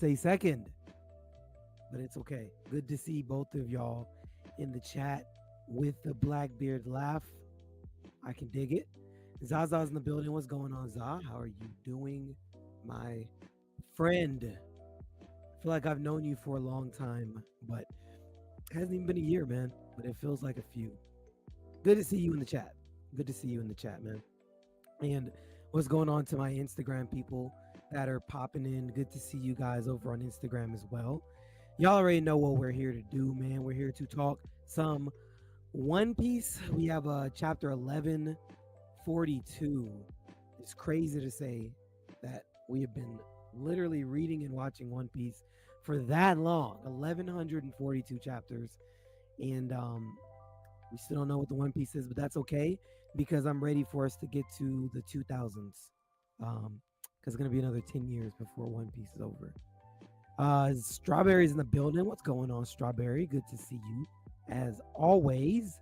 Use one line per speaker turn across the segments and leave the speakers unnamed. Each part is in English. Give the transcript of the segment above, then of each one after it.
say second, but it's okay. Good to see both of y'all in the chat with the Blackbeard laugh. I can dig it. Zaza's in the building. What's going on, Za? How are you doing, my friend? I feel like I've known you for a long time, but it hasn't even been a year, man. But it feels like a few. Good to see you in the chat. Good to see you in the chat, man. And what's going on to my Instagram people that are popping in? Good to see you guys over on Instagram as well. Y'all already know what we're here to do, man. We're here to talk some One Piece. We have chapter 1142. It's crazy to say that we have been literally reading and watching One Piece for that long, 1142 chapters. And we still don't know what the One Piece is, but that's okay because I'm ready for us to get to the 2000s. Because it's going to be another 10 years before One Piece is over. Strawberry's in the building. What's going on, Strawberry? Good to see you as always.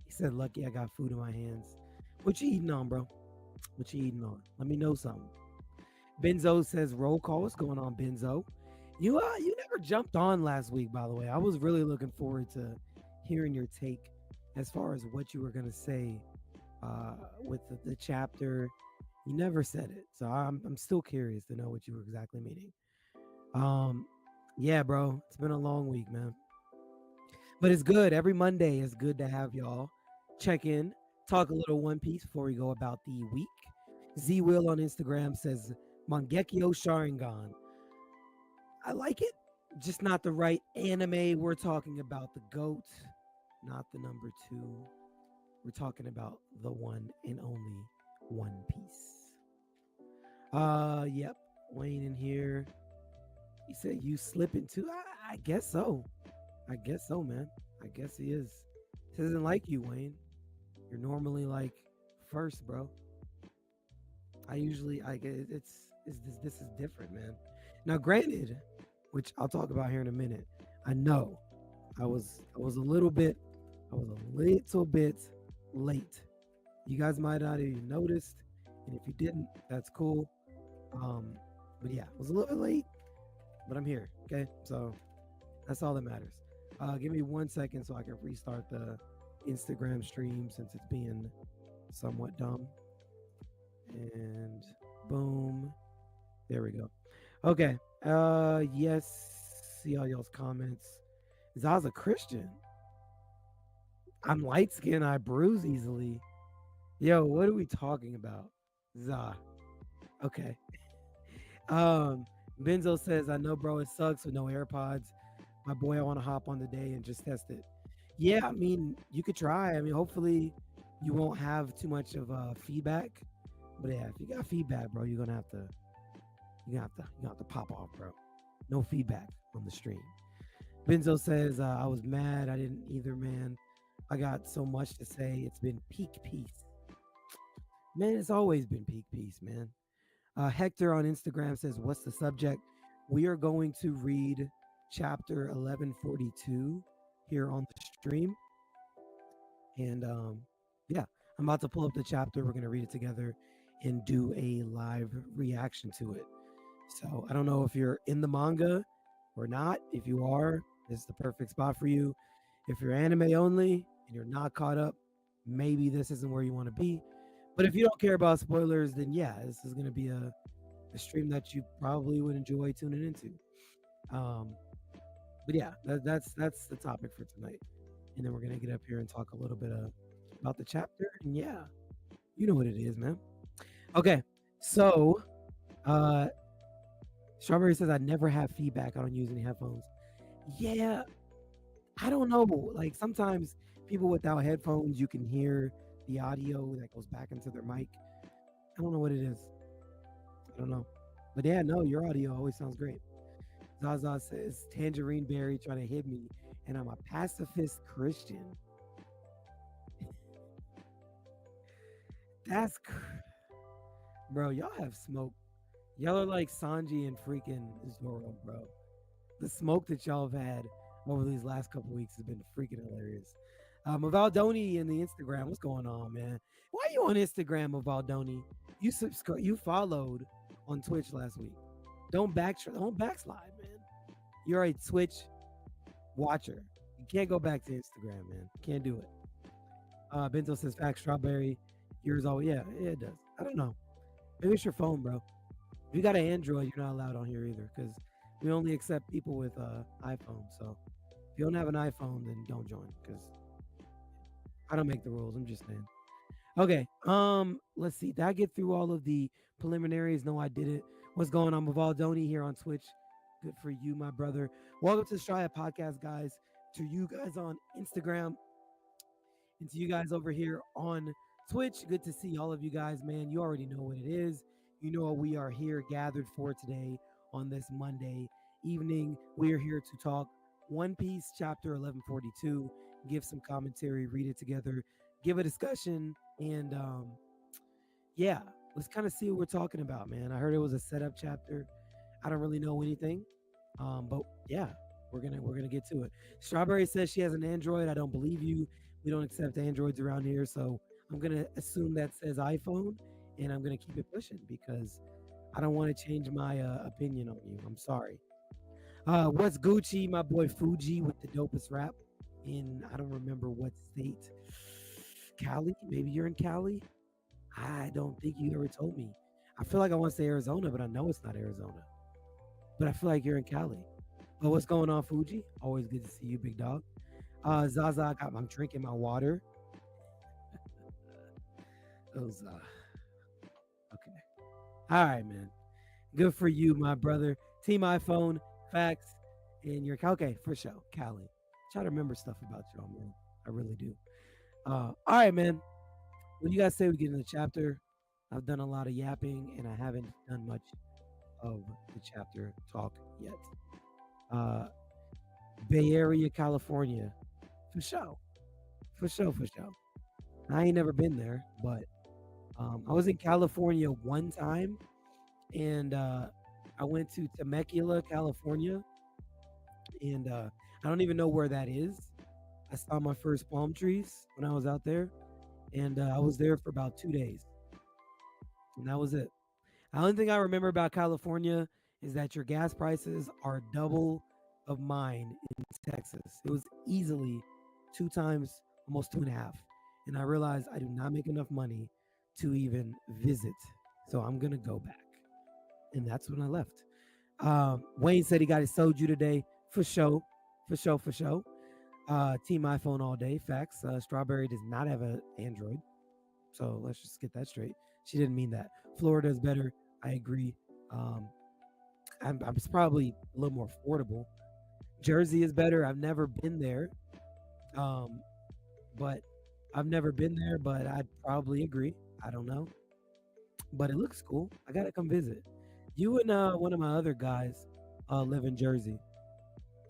He said, lucky I got food in my hands. What you eating on, bro? What you eating on? Let me know something. Benzo says roll call. What's going on, Benzo? You never jumped on last week, by the way. I was really looking forward to hearing your take as far as what you were going to say with the chapter. You never said it, so I'm still curious to know what you were exactly meaning. Yeah, bro, it's been a long week, man, but it's good. Every Monday is good to have y'all check in, talk a little One Piece before we go about the week. Z Will on Instagram says Mangekyo Sharingan. I like it, just not the right anime. We're talking about the GOAT, not the number 2. We're talking about the one and only One Piece. Yep, Wayne in here. He said you slipping too. I guess so. I guess so, man. I guess he is. This isn't like you, Wayne. You're normally like first, bro. This is different, man. Now, granted, which I'll talk about here in a minute. I know I was a little bit late. You guys might not even noticed, and if you didn't, that's cool. But yeah, I was a little bit late, but I'm here. Okay, so that's all that matters. Give me 1 second so I can restart the Instagram stream since it's being somewhat dumb. And boom, there we go. Okay. Yes. See all y'all's comments. Zaza Christian. I'm light skinned. I bruise easily. Yo, what are we talking about? Za. Okay. Benzo says, I know, bro, it sucks with no AirPods. My boy, I want to hop on today and just test it. Yeah, I mean, you could try. I mean, hopefully you won't have too much of feedback. But yeah, if you got feedback, bro, you're gonna have to pop off, bro. No feedback on the stream. Benzo says, I was mad. I didn't either, man. I got so much to say. It's been peak peace. Man, it's always been peak peace, man. Hector on Instagram says, what's the subject? We are going to read chapter 1142 here on the stream. And yeah, I'm about to pull up the chapter. We're going to read it together and do a live reaction to it. So I don't know if you're in the manga or not. If you are, this is the perfect spot for you. If you're anime only and you're not caught up, maybe this isn't where you want to be. But if you don't care about spoilers, then yeah, this is going to be a stream that you probably would enjoy tuning into. But yeah, that's the topic for tonight. And then we're going to get up here and talk a little bit about the chapter. And yeah, you know what it is, man. Okay, so Strawberry says, I never have feedback. I don't use any headphones. Yeah, I don't know. Like sometimes people without headphones, you can hear the audio that goes back into their mic. I don't know what it is. I don't know. But yeah, no, your audio always sounds great. Zaza says, Tangerine Berry trying to hit me, and I'm a pacifist Christian. That's bro, y'all have smoke. Y'all are like Sanji and freaking Zoro, bro. The smoke that y'all have had over these last couple weeks has been freaking hilarious. Mavaldoni in the Instagram, what's going on, man? Why are you on Instagram, Mavaldoni? You followed on Twitch last week. Don't backslide, man. You're a Twitch watcher. You can't go back to Instagram, man. Can't do it. Bento says fact strawberry. Yours always yeah, it does. I don't know. Maybe it's your phone, bro. If you got an Android, you're not allowed on here either because we only accept people with iPhone. So if you don't have an iPhone, then don't join because I don't make the rules. I'm just saying. Okay. Let's see. Did I get through all of the preliminaries? No, I didn't. What's going on? Mavaldoni here on Twitch. Good for you, my brother. Welcome to the Straya Podcast, guys. To you guys on Instagram and to you guys over here on Twitch. Good to see all of you guys, man. You already know what it is. You know what we are here gathered for today on this Monday evening. We are here to talk One Piece chapter 1142, give some commentary, read it together, give a discussion, and yeah, let's kind of see what we're talking about, man. I heard it was a setup chapter. I don't really know anything, but yeah, we're gonna get to it. Strawberry says she has an Android. I don't believe you. We don't accept Androids around here, so I'm gonna assume that says iPhone, and I'm gonna keep it pushing because I don't want to change my opinion on you. I'm sorry. What's Gucci? My boy Fuji with the dopest rap in I don't remember what state. Cali? Maybe you're in Cali. I don't think you ever told me. I feel like I want to say Arizona, but I know it's not Arizona. But I feel like you're in Cali. But what's going on, Fuji? Always good to see you, big dog. Zaza, I'm drinking my water. Those, okay. All right, man. Good for you, my brother. Team iPhone, facts, and your okay for sure, Cali. Try to remember stuff about y'all, man. I really do. All right, man. What do you guys say we get in the chapter? I've done a lot of yapping, and I haven't done much of the chapter talk yet. Uh, Bay Area, California, for sure, for sure, for sure. I ain't never been there, but I was in California one time, and I went to Temecula, California, and I don't even know where that is. I saw my first palm trees when I was out there, and I was there for about 2 days, and that was it. The only thing I remember about California is that your gas prices are double of mine in Texas. It was easily two times, almost two and a half. And I realized I do not make enough money to even visit. So I'm going to go back. And that's when I left. Wayne said he got his soju today. For sure. For sure. For sure. Team iPhone all day. Facts. Strawberry does not have an Android. So let's just get that straight. She didn't mean that. Florida's better. I agree. Um, it's probably a little more affordable. Jersey is better. I've never been there, um, but I've never been there. But I'd probably agree. I don't know, but it looks cool. I gotta come visit. You and one of my other guys live in Jersey,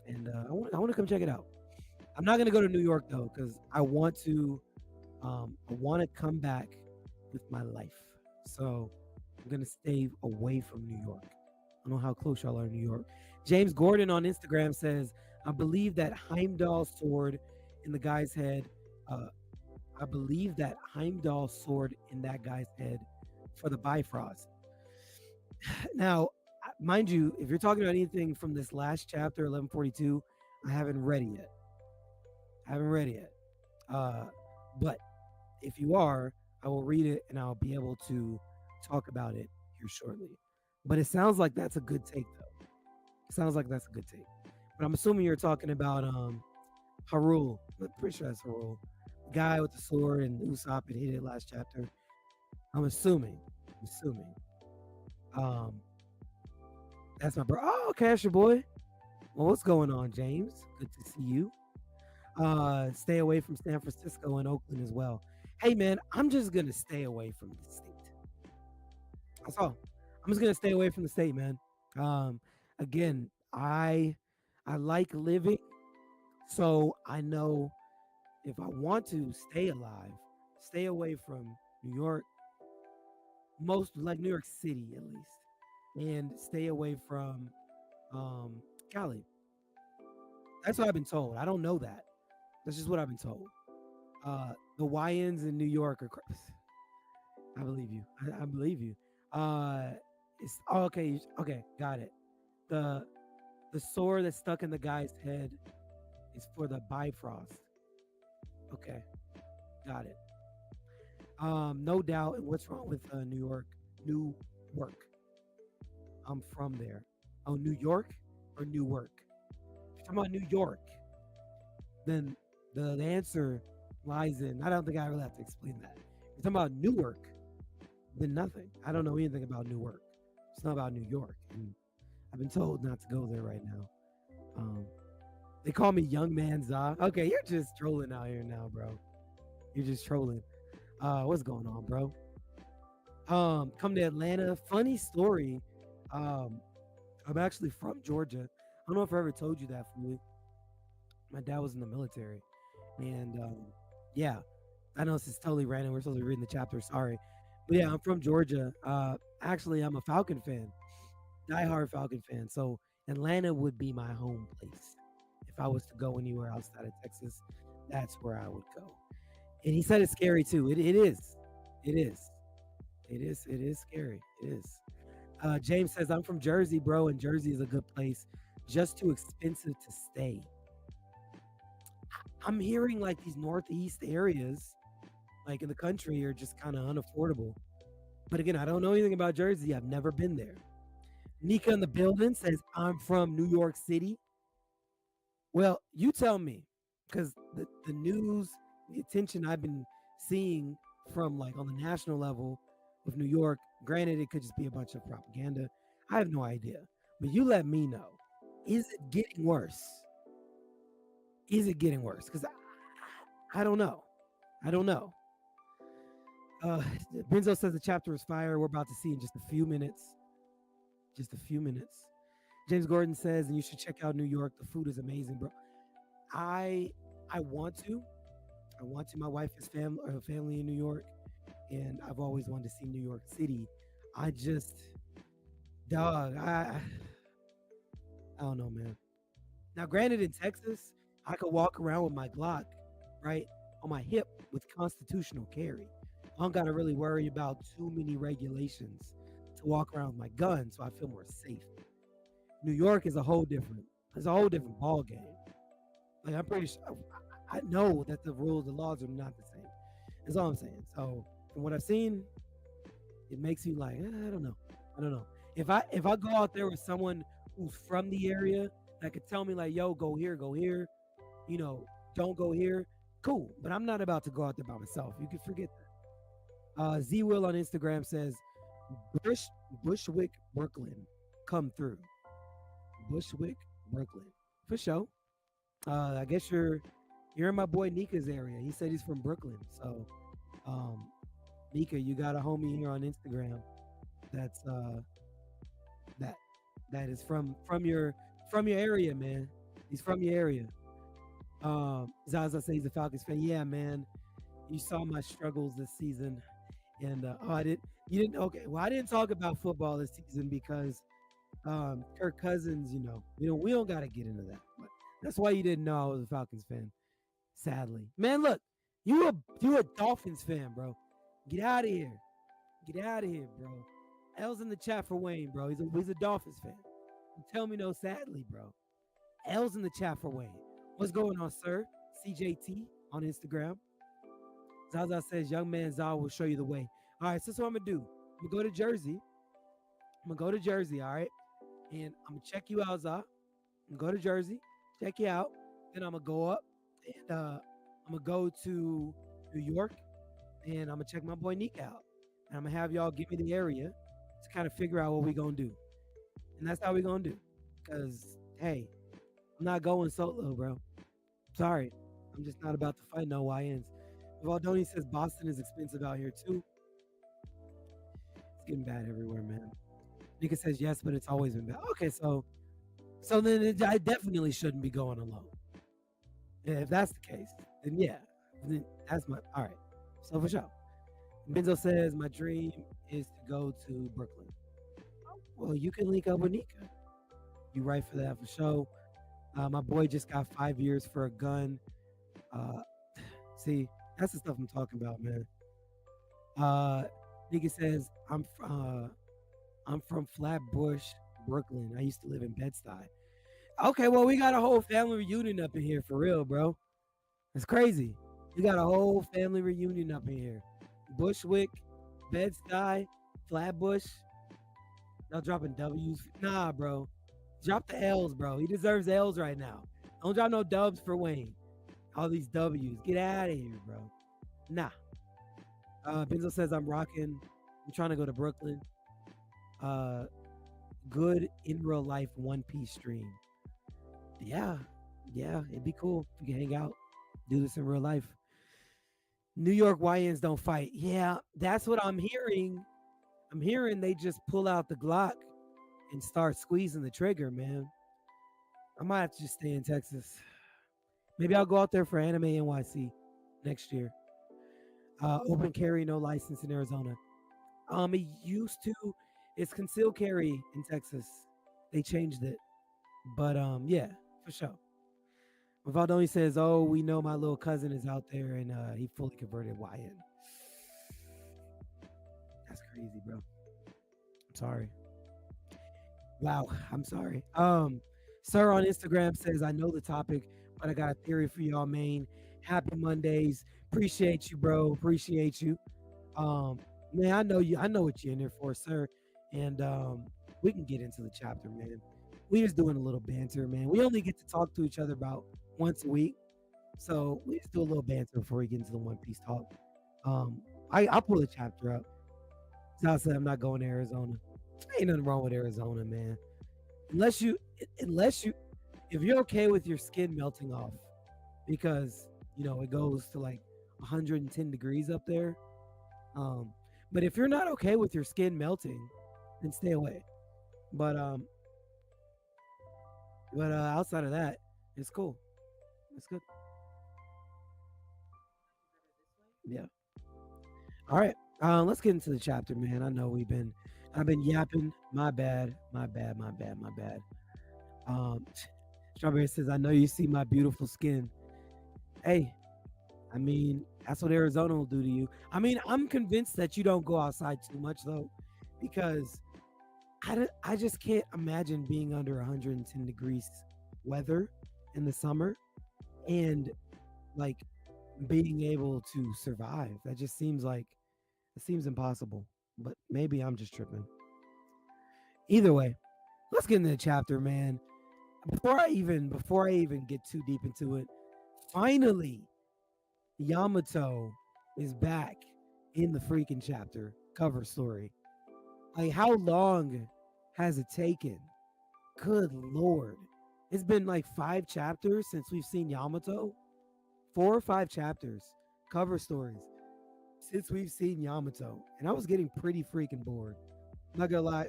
and I want to come check it out. I'm not gonna go to New York though, because I want to come back with my life. So I'm gonna stay away from New York. I don't know how close y'all are in New York. James Gordon on Instagram says, I believe that Heimdall sword in the guy's head. Uh, I believe that Heimdall sword in that guy's head for the Bifrost. Now, mind you, if you're talking about anything from this last chapter, 1142, I haven't read it yet. I haven't read it yet. But if you are, I will read it and I'll be able to talk about it here shortly. But it sounds like that's a good take, though. It sounds like that's a good take. But I'm assuming you're talking about Harul. I'm pretty sure that's Harul. The guy with the sword and Usopp had hit it last chapter. I'm assuming. Um, that's my bro. Oh, okay, that's your boy. Well, what's going on, James? Good to see you. Stay away from San Francisco and Oakland as well. Hey, man, I'm just gonna stay away from the state. That's all. I'm just gonna stay away from the state, man. Again, I like living, so I know if I want to stay alive, stay away from New York, most like New York City at least, and stay away from Cali. That's what I've been told. I don't know that. That's just what I've been told. The YNs in New York are. I believe you. I believe you. It's oh, okay. Okay, got it. The the sword that's stuck in the guy's head is for the Bifrost. Okay, got it. No doubt. And what's wrong with New York? New work. I'm from there. Oh, New York or Newark? If you're talking about New York, then the answer lies in. I don't think I really have to explain that. If you're talking about Newark, then nothing. I don't know anything about Newark. It's not about New York, and I've been told not to go there right now. Um, they call me Young Man Za. Okay, you're just trolling out here now, bro. You're just trolling. What's going on, bro? Come to Atlanta. Funny story. Um, I'm actually from Georgia. I don't know if I ever told you that fully. My dad was in the military, and yeah, I know this is totally random. We're supposed to be reading the chapter. Sorry, but yeah, I'm from Georgia. Actually, I'm a Falcon fan, diehard Falcon fan. So Atlanta would be my home place. If I was to go anywhere outside of Texas, that's where I would go. And he said it's scary too. It is. It is. It is. It is scary. It is. James says I'm from Jersey, bro, and Jersey is a good place. Just too expensive to stay. I'm hearing like these northeast areas, like in the country, are just kind of unaffordable. But again, I don't know anything about Jersey. I've never been there. Nika in the building says I'm from New York City. Well, you tell me, because the news, the attention I've been seeing from like on the national level of New York, granted, it could just be a bunch of propaganda. I have no idea. But you let me know. Is it getting worse? Is it getting worse? Because I don't know. I don't know. Uh, Benzo says the chapter is fire. We're about to see in just a few minutes. Just a few minutes. James Gordon says, and you should check out New York. The food is amazing, bro. I I want to. I want to. My wife has family in New York, and I've always wanted to see New York City. I just, dog, I don't know, man. Now, granted, in Texas, I could walk around with my Glock, right, on my hip with constitutional carry. I don't got to really worry about too many regulations to walk around with my gun, so I feel more safe. New York is a whole different, it's a whole different ball game. Like I'm pretty sure, I know that the rules, the laws are not the same. That's all I'm saying. So from what I've seen, it makes me like, I don't know, I don't know. If I go out there with someone who's from the area that could tell me like, yo, go here, you know, don't go here, cool. But I'm not about to go out there by myself. You can forget that. Z Will on Instagram says, Bush Bushwick, Brooklyn, come through. Bushwick, Brooklyn, for sure. I guess you're in my boy Nika's area. He said he's from Brooklyn. So, um, Nika, you got a homie here on Instagram that's that that is from your area, man. He's from your area. Zaza says he's a Falcons fan. Yeah, man. You saw my struggles this season, and oh, I didn't. You didn't. Okay, well, I didn't talk about football this season because Kirk Cousins. We don't got to get into that. But that's why you didn't know I was a Falcons fan. Sadly, man. Look, you a Dolphins fan, bro. Get out of here. Get out of here, bro. L's in the chat for Wayne, bro. He's a Dolphins fan. Tell me no, sadly, bro. L's in the chat for Wayne. What's going on, sir? CJT on Instagram. Zaza says, young man Zaza will show you the way. All right, so that's what I'm going to do. I'm going to go to Jersey. All right? And I'm going to check you out, Zaza. I'm going to go to Jersey, check you out. Then I'm going to go up, and I'm going to go to New York, and I'm going to check my boy Nick out. And I'm going to have y'all give me the area to kind of figure out what we're going to do. And that's how we're going to do. Because, hey, I'm not going solo, bro. Sorry. I'm just not about to fight no YNs. Valdoni says Boston is expensive out here, too. It's getting bad everywhere, man. Nika says yes, but it's always been bad. Okay, so then I definitely shouldn't be going alone. Yeah, if that's the case, then yeah. Then that's my, all right. So for sure. Benzo says my dream is to go to Brooklyn. Well, you can link up with Nika. You right for that for sure. My boy just got 5 years for a gun. See, that's the stuff I'm talking about, man. Nika says I'm from Flatbush, Brooklyn. I used to live in Bed-Stuy. Okay, well, we got a whole family reunion up in here for real, bro. It's crazy. We got a whole family reunion up in here. Bushwick, Bed-Stuy, Flatbush. Y'all dropping W's? Nah, bro. Drop the L's, bro. He deserves L's right now. Don't drop no dubs for Wayne. All these W's. Get out of here, bro. Nah. Benzo says I'm rocking. I'm trying to go to Brooklyn. Uh, good in real life One Piece stream. Yeah, yeah, it'd be cool if we can hang out, do this in real life. New York YNs don't fight. Yeah, that's what I'm hearing. I'm hearing they just pull out the Glock and start squeezing the trigger, man. I might have to just stay in Texas. Maybe I'll go out there for Anime NYC next year. Open carry, no license in Arizona. It used to. It's concealed carry in Texas. They changed it, but yeah, for sure. Valdoni says, "Oh, we know my little cousin is out there, and he fully converted YN." That's crazy, bro. I'm sorry. Wow, I'm sorry. Sir on Instagram says, "I know the topic, but I got a theory for y'all, main. Happy Mondays. Appreciate you, bro. Appreciate you. Um, man, I know you. I know what you're in there for, sir. And we can get into the chapter, man. We just doing a little banter, man. We only get to talk to each other about once a week, so we just do a little banter before we get into the One Piece talk. I'll pull the chapter up. So I said I'm not going to Arizona. Ain't nothing wrong with Arizona, man. Unless you, unless you, if you're okay with your skin melting off, because it goes to like 110 degrees up there. Um, but if you're not okay with your skin melting, then stay away. But outside of that, it's cool. It's good. Yeah. All right. Let's get into the chapter, man. I know I've been yapping. My bad. My bad. My bad. My bad. Um, Strawberry says, I know you see my beautiful skin. Hey, I mean, that's what Arizona will do to you. I mean, I'm convinced that you don't go outside too much though, because I just can't imagine being under 110 degrees weather in the summer and like being able to survive. That just seems like it seems impossible. But maybe I'm just tripping. Either way, let's get into the chapter, man. Before I even get too deep into it, finally Yamato is back in the freaking chapter cover story. Like, how long has it taken? Good lord. It's been like 5 chapters since we've seen Yamato. 4 or 5 chapters, cover stories, since we've seen Yamato. And I was getting pretty freaking bored. I'm not gonna lie.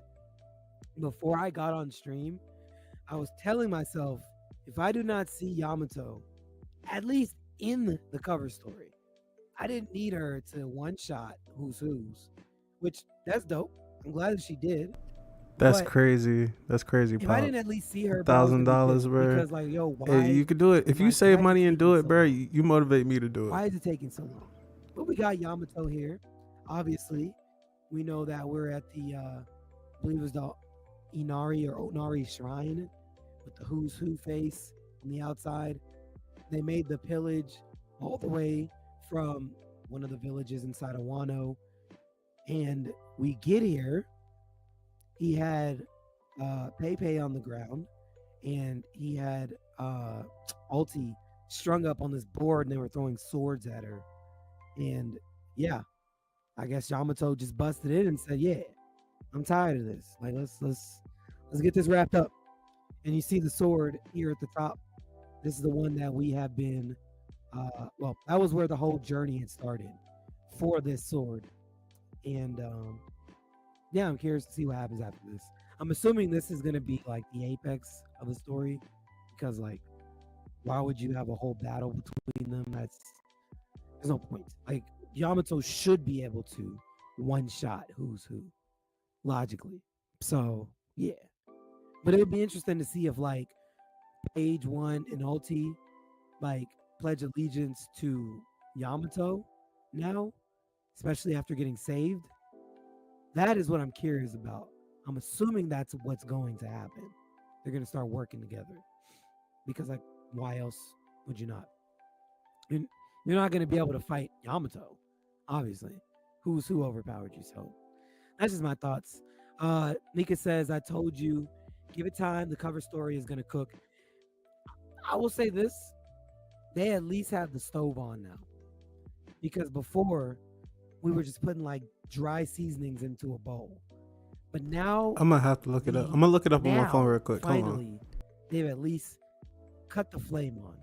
Before I got on stream, I was telling myself, if I do not see Yamato, at least in the cover story, I didn't need her to one shot who's, which that's dope. I'm glad that she did.
That's
But
crazy. That's crazy,
if I
Pop.
didn't at least see her, bro, I was
thousand
gonna be
dollars,
pissed
bro.
because, like, yo,
Hey,
why
you could do it if you save
why is it
money and
taking
do it,
so
bro.
long?
You motivate me to do it.
Why is it taking so long? But we got Yamato here. Obviously, we know that we're at the, I believe it was the Inari or Onari Shrine with the Who's Who face on the outside. They made the pillage all the way from one of the villages inside of Wano. And we get here. He had Pepe on the ground, and he had Ulti strung up on this board, and they were throwing swords at her. And yeah, I guess Yamato just busted in and said, "Yeah, I'm tired of this. Like, let's get this wrapped up." And you see the sword here at the top. This is the one that we have been. Well, that was where the whole journey had started for this sword. And yeah, I'm curious to see what happens after this. I'm assuming this is gonna be like the apex of the story, because like, why would you have a whole battle between them? There's no point. Like, Yamato should be able to one shot who's who logically. So yeah, but it would be interesting to see if like Page One and Ulti like pledge allegiance to Yamato now, especially after getting saved. That is what I'm curious about. I'm assuming that's what's going to happen. They're going to start working together because, like, why else would you not? You're, you're not going to be able to fight Yamato, obviously. Who overpowered you? So that's just my thoughts. Nika says, I told you, give it time. The cover story is going to cook. I will say this, they at least have the stove on now. Because before, we were just putting like dry seasonings into a bowl. But now,
I'm gonna have to look it up. I'm gonna look it up on my phone
now,
real quick. Hold on.
finally, they've at least cut the flame on.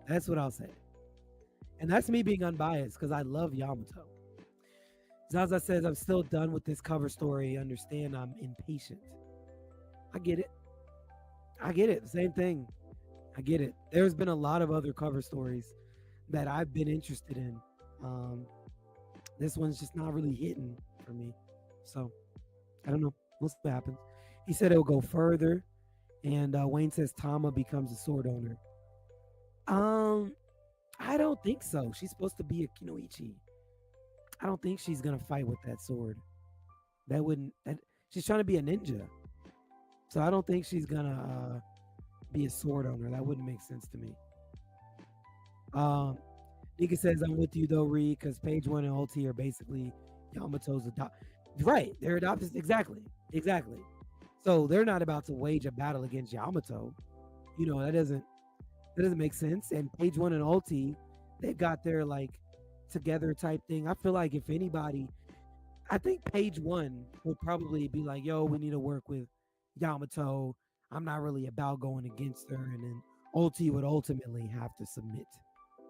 That's what I'll say. And that's me being unbiased because I love Yamato. Zaza says, I'm still done with this cover story. Understand I'm impatient. I get it. I get it. Same thing. I get it. There's been a lot of other cover stories that I've been interested in. This one's just not really hitting for me. So, I don't know. We'll see what happens. He said it'll go further. And Wayne says Tama becomes a sword owner. I don't think so. She's supposed to be a Kinoichi. I don't think she's gonna fight with that sword. That wouldn't. She's trying to be a ninja, so I don't think she's gonna be a sword owner. That wouldn't make sense to me. Nika says I'm with you though, Reed, because Page One and Ulti are basically Yamato's adopt. Right, they're adopted. Exactly. So they're not about to wage a battle against Yamato. You know that doesn't make sense. And Page One and Ulti, they've got their like together type thing. I feel like if anybody, I think Page One would probably be like, yo, we need to work with Yamato. I'm not really about going against her. And then Ulti would ultimately have to submit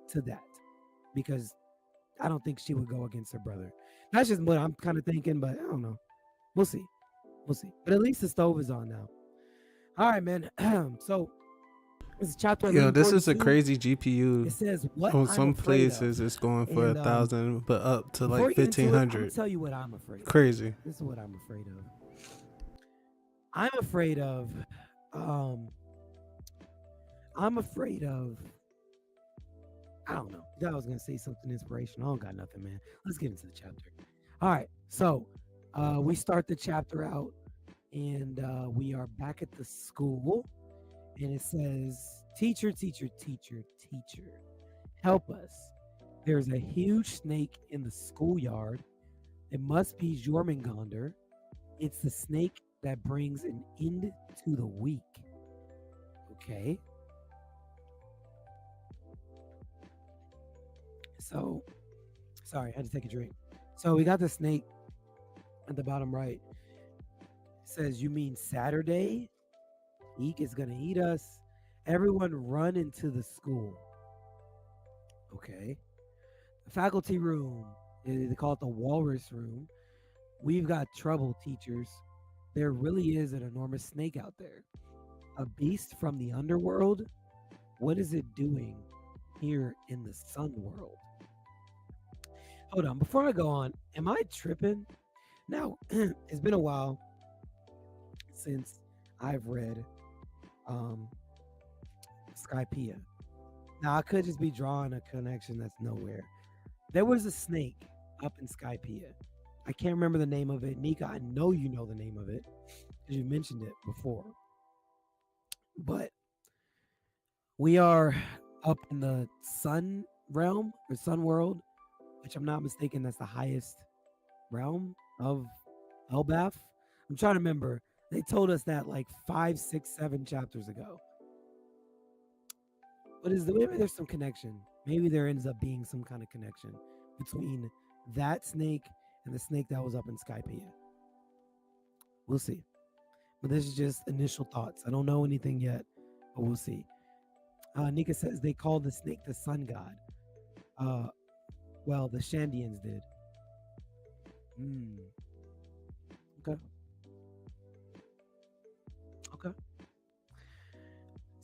to that because I don't think she would go against her brother. That's just what I'm kind of thinking, but I don't know. We'll see. But at least the stove is on now. All right, man. So this is chapter 11.
Yo, this is a
42.
crazy GPU.
It says what
On
I'm
some
afraid
places,
of.
it's going for
And,
1,000, but up to
Before we
like
get into it, I'm
1,500.
gonna tell you what I'm afraid of.
Crazy.
This is what I'm afraid of. I'm afraid of. I don't know. I was gonna say something inspirational. I don't got nothing, man. Let's get into the chapter. All right. So we start the chapter out, and we are back at the school, and it says, "Teacher, teacher, teacher, teacher, help us. There's a huge snake in the schoolyard. It must be Jormungandr. It's the snake that brings an end to the week." Okay. So, sorry, I had to take a drink. So we got the snake at the bottom right. It says, "You mean Saturday? Eek is gonna eat us. Everyone run into the school." Okay. The faculty room. They call it the walrus room. "We've got trouble, teachers. There really is an enormous snake out there. A beast from the underworld? What is it doing here in the sun world?" Hold on, before I go on, am I tripping? Now, it's been a while since I've read Skypiea. Now, I could just be drawing a connection that's nowhere. There was a snake up in Skypiea. I can't remember the name of it. Nika, I know you know the name of it because you mentioned it before. But we are up in the sun realm or sun world, which I'm not mistaken, that's the highest realm of Elbaf. I'm trying to remember. They told us that like 5, 6, 7 chapters ago. But maybe there's some connection. Maybe there ends up being some kind of connection between that snake and the snake that was up in Skypiea. We'll see. But this is just initial thoughts. I don't know anything yet, but we'll see. Nika says they call the snake the sun god. Well, the Shandians did. Okay.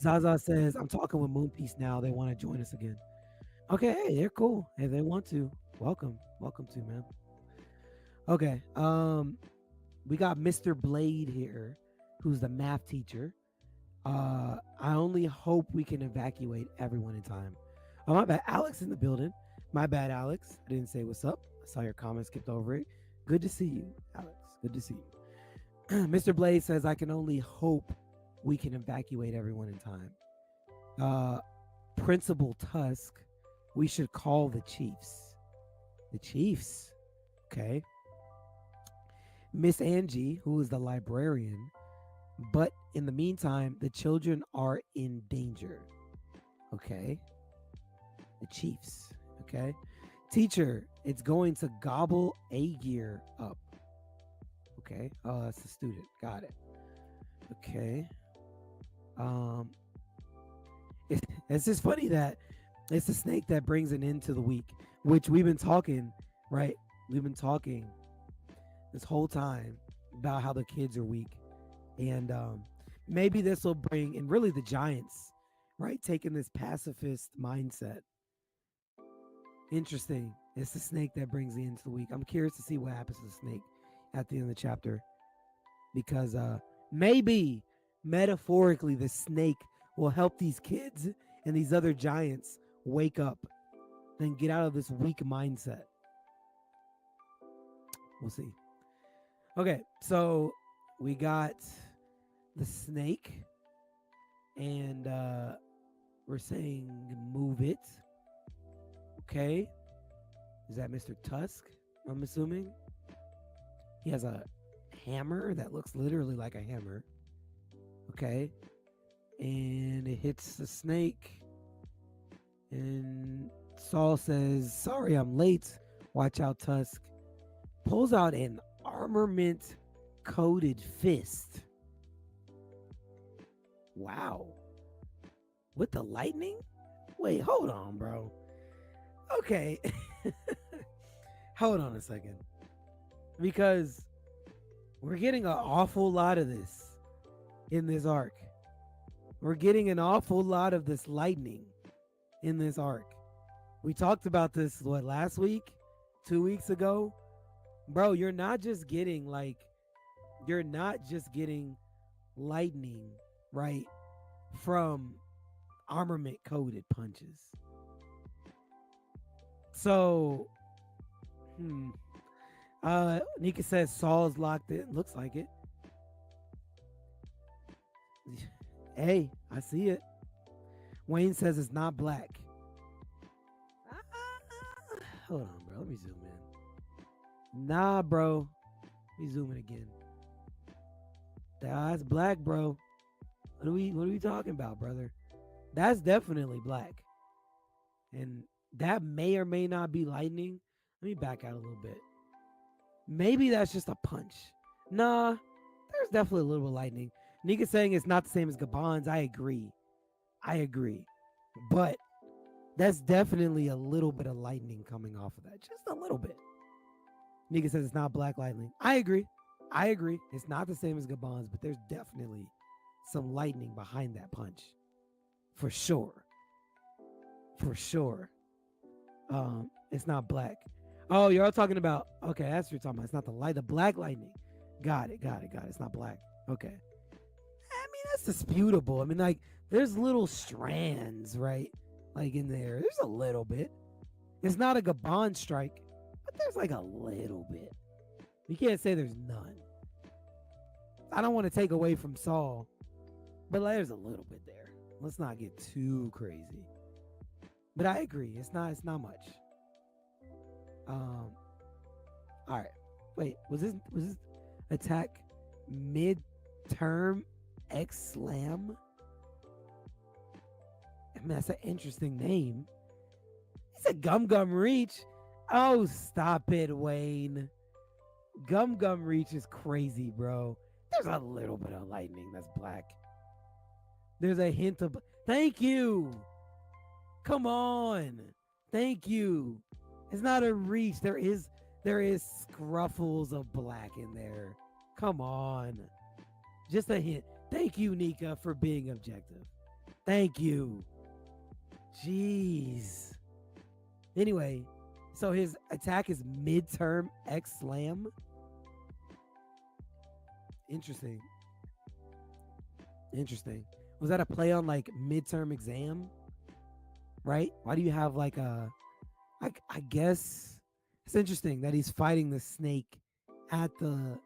Zaza says, "I'm talking with Moonpiece now. They want to join us again." Okay, hey, they're cool. If they want to, welcome to, man. Okay, we got Mr. Blade here, who's the math teacher. I only hope we can evacuate everyone in time. Oh, my bad. Alex in the building. My bad, Alex. I didn't say what's up. I saw your comment, skipped over it. Good to see you, Alex. Good to see Mr. Blaze says, I can only hope we can evacuate everyone in time. Uh, Principal Tusk, we should call the Chiefs. The Chiefs. Okay. Miss Angie, who is the librarian, but in the meantime, the children are in danger. Okay. The Chiefs. Okay. Teacher, it's going to gobble a gear up. Okay. Oh, that's the student. Got it. Okay. Um, it's just funny that it's the snake that brings an end to the week, which we've been talking, right? We've been talking this whole time about how the kids are weak. And maybe this will bring, and really the Giants, right? Taking this pacifist mindset. Interesting. It's the snake that brings the end to the week. I'm curious to see what happens to the snake at the end of the chapter because maybe metaphorically the snake will help these kids and these other giants wake up and get out of this weak mindset. We'll see. Okay, so we got the snake, and we're saying move it. Okay. Is that Mr. Tusk? I'm assuming. He has a hammer that looks literally like a hammer. Okay. And it hits the snake. And Saul says, sorry, I'm late. Watch out, Tusk. Pulls out an armament coated fist. Wow. With the lightning? Wait, hold on, bro. Okay. Hold on a second. Because we're getting an awful lot of this in this arc. We're getting an awful lot of this lightning in this arc. We talked about this, what, last week? 2 weeks ago? Bro, you're not just getting lightning, right, from armament coated punches. So, Nika says Saul's locked in. Looks like it. Hey, I see it. Wayne says it's not black. Hold on, bro. Let me zoom in. Nah, bro. Let me zoom in again. That's black, bro. What are we talking about, brother? That's definitely black. And that may or may not be lightning. Let me back out a little bit. Maybe that's just a punch. Nah, there's definitely a little bit of lightning. Nika's saying it's not the same as Gabon's. I agree. But that's definitely a little bit of lightning coming off of that. Just a little bit. Nika says it's not black lightning. I agree. It's not the same as Gabon's, but there's definitely some lightning behind that punch. For sure. It's not black. Oh, you're all talking about, okay, that's what you're talking about. It's not the black lightning. Got it. It's not black. Okay. I mean, that's disputable. I mean, like, there's little strands, right? Like in there. There's a little bit. It's not a Gabon strike, but there's like a little bit. You can't say there's none. I don't want to take away from Saul, but there's a little bit there. Let's not get too crazy. But I agree. It's not much. All right. Wait, was this attack mid-term X Slam? I mean, that's an interesting name. It's a Gum Gum Reach. Oh, stop it, Wayne. Gum Gum Reach is crazy, bro. There's a little bit of lightning that's black. There's a hint of... Thank you. Come on. Thank you. It's not a reach. There is scruffles of black in there. Come on. Just a hint. Thank you, Nika, for being objective. Thank you. Jeez. Anyway, so his attack is midterm X Slam. Interesting. Was that a play on like midterm exam? Right? Why do you have like a... I guess it's interesting that he's fighting the snake at the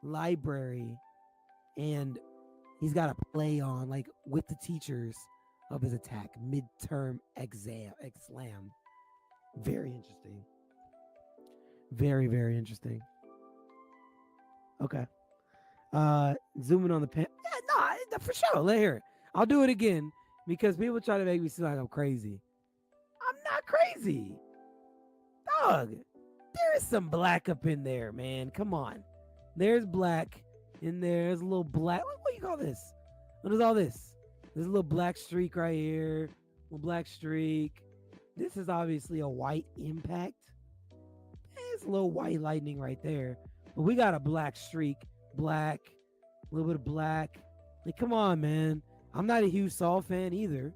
library, and he's got to play on like with the teachers of his attack midterm exam. Very interesting. Very, very interesting. Okay. Zooming on the pen. Yeah, no, for sure. Let hear it. I'll do it again because people try to make me seem like I'm crazy. I'm not crazy. Dog, there is some black up in there, man. Come on. There's black in there. There's a little black. What do you call this? What is all this? There's a little black streak right here. A black streak. This is obviously a white impact. There's a little white lightning right there. But we got a black streak. Black. A little bit of black. Like, come on, man. I'm not a huge Saul fan either.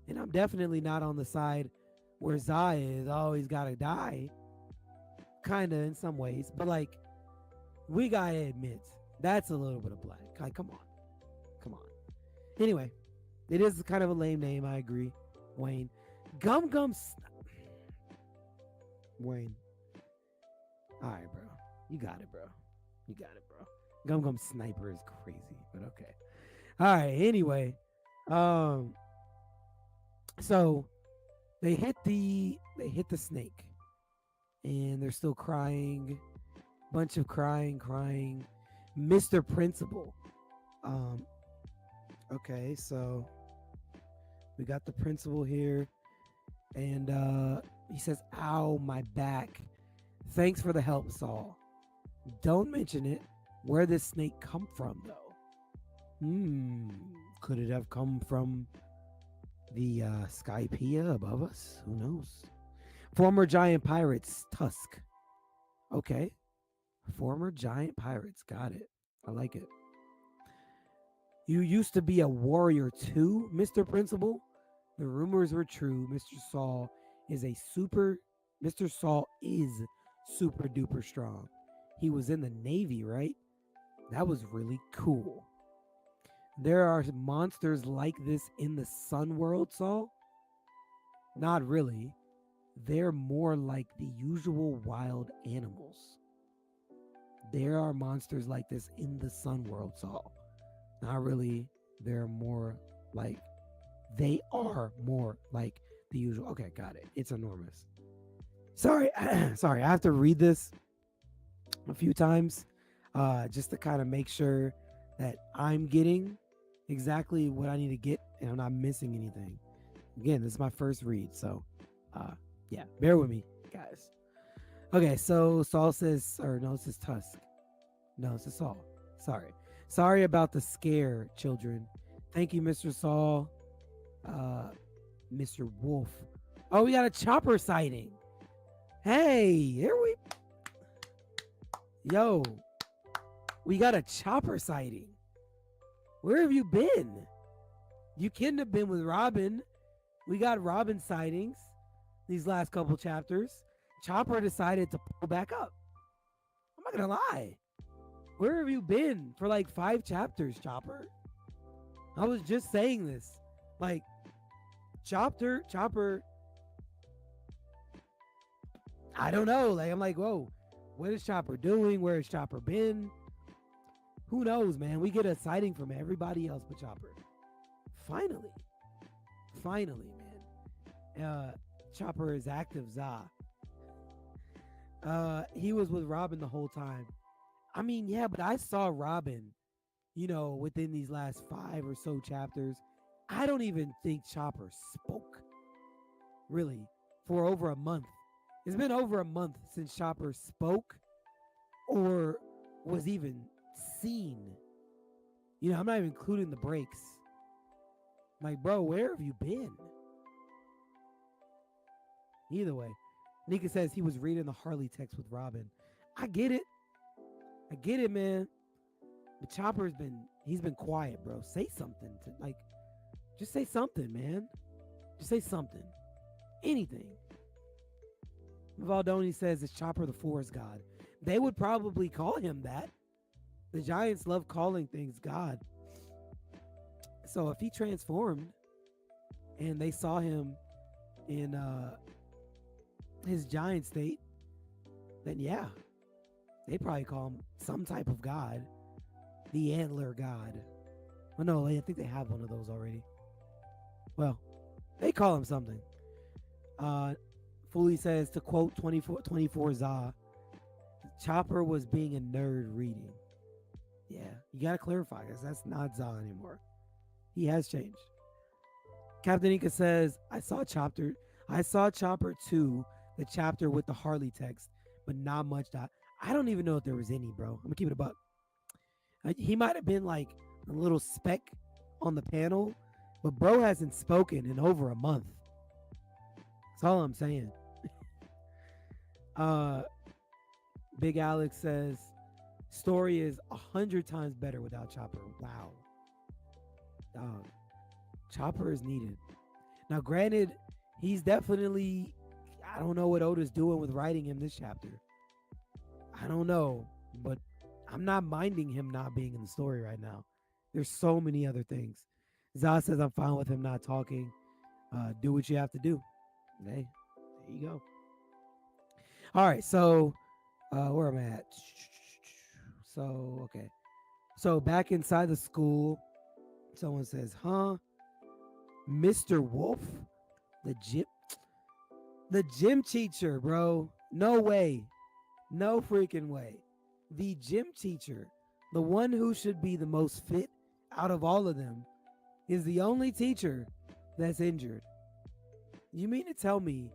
And I'm definitely not on the side where Zai is. Oh, he's got to die. Kind of in some ways. But, like, we got to admit, that's a little bit of black. Like, come on. Come on. Anyway, it is kind of a lame name. I agree. Wayne. Gum Gum. Wayne. All right, bro. You got it, bro. You got it, bro. Gum Gum Sniper is crazy, but okay. All right. Anyway, so they hit the snake, and they're still crying. Bunch of crying. Mr. Principal. Okay, so we got the principal here, and he says, "Ow, my back. Thanks for the help, Saul. Don't mention it. Where this snake come from, though? Could it have come from the Skypea above us? Who knows? Former giant pirates, Tusk. Okay. Former giant pirates. Got it. I like it. You used to be a warrior too, Mr. Principal? The rumors were true. Mr. Saul is super duper strong. He was in the Navy, right? That was really cool. There are monsters like this in the Sun World, Saul? Not really. They're more like the usual wild animals. There are monsters like this in the Sun World, Saul. Not really. They are more like the usual. Okay, got it. It's enormous. Sorry, I have to read this a few times just to kind of make sure that I'm getting exactly what I need to get and I'm not missing anything. Again, this is my first read, so yeah, bear with me, guys. Okay, so Saul says, or no, it says Tusk. No, it says Saul. Sorry about the scare, children. Thank you, Mr. Saul. Mr. Wolf. Oh, we got a chopper sighting. Hey, here we... Yo, we got a chopper sighting. Where have you been? You couldn't have been with Robin. We got Robin sightings these last couple chapters. Chopper decided to pull back up. I'm not gonna lie. Where have you been for like 5 chapters, Chopper? I was just saying this. Like, Chopper, I don't know. Like, I'm like, whoa, what is Chopper doing? Where has Chopper been? Who knows, man? We get a sighting from everybody else but Chopper. Finally, man. Chopper is active, Za. He was with Robin the whole time. I mean, yeah, but I saw Robin, within these last 5 or so chapters. I don't even think Chopper spoke, really, for over a month. It's been over a month since Chopper spoke or was even seen. I'm not even including the breaks. Like, bro, where have you been? Either way, Nika says he was reading the Harley text with Robin. I get it, man. But Chopper's he's been quiet, bro. Say something. Just say something, man. Just say something. Anything. Valdoni says it's Chopper the Forest God. They would probably call him that. The Giants love calling things God. So if he transformed and they saw him in his giant state, then yeah. They probably call him some type of god, the antler god. Oh no, I think they have one of those already. Well, they call him something. Uh, Fully says, to quote 24 Za, Chopper was being a nerd reading. Yeah, you gotta clarify because that's not Za anymore. He has changed. Captain Ika says, I saw Chopper 2, the chapter with the Harley text, but not much. I don't even know if there was any, bro. I'm gonna keep it a buck. He might have been like a little speck on the panel, but bro hasn't spoken in over a month. That's all I'm saying. Big Alex says, story is 100 times better without Chopper. Wow. Dog. Chopper is needed. Now, granted, he's definitely, I don't know what Oda's doing with writing him this chapter. I don't know, but I'm not minding him not being in the story right now. There's so many other things. Zaz says, I'm fine with him not talking. Do what you have to do. Hey, there you go. All right, so where am I at? So, okay. So back inside the school, someone says, huh? Mr. Wolf? The gym teacher, bro. No way. No freaking way. The gym teacher, the one who should be the most fit out of all of them, is the only teacher that's injured. You mean to tell me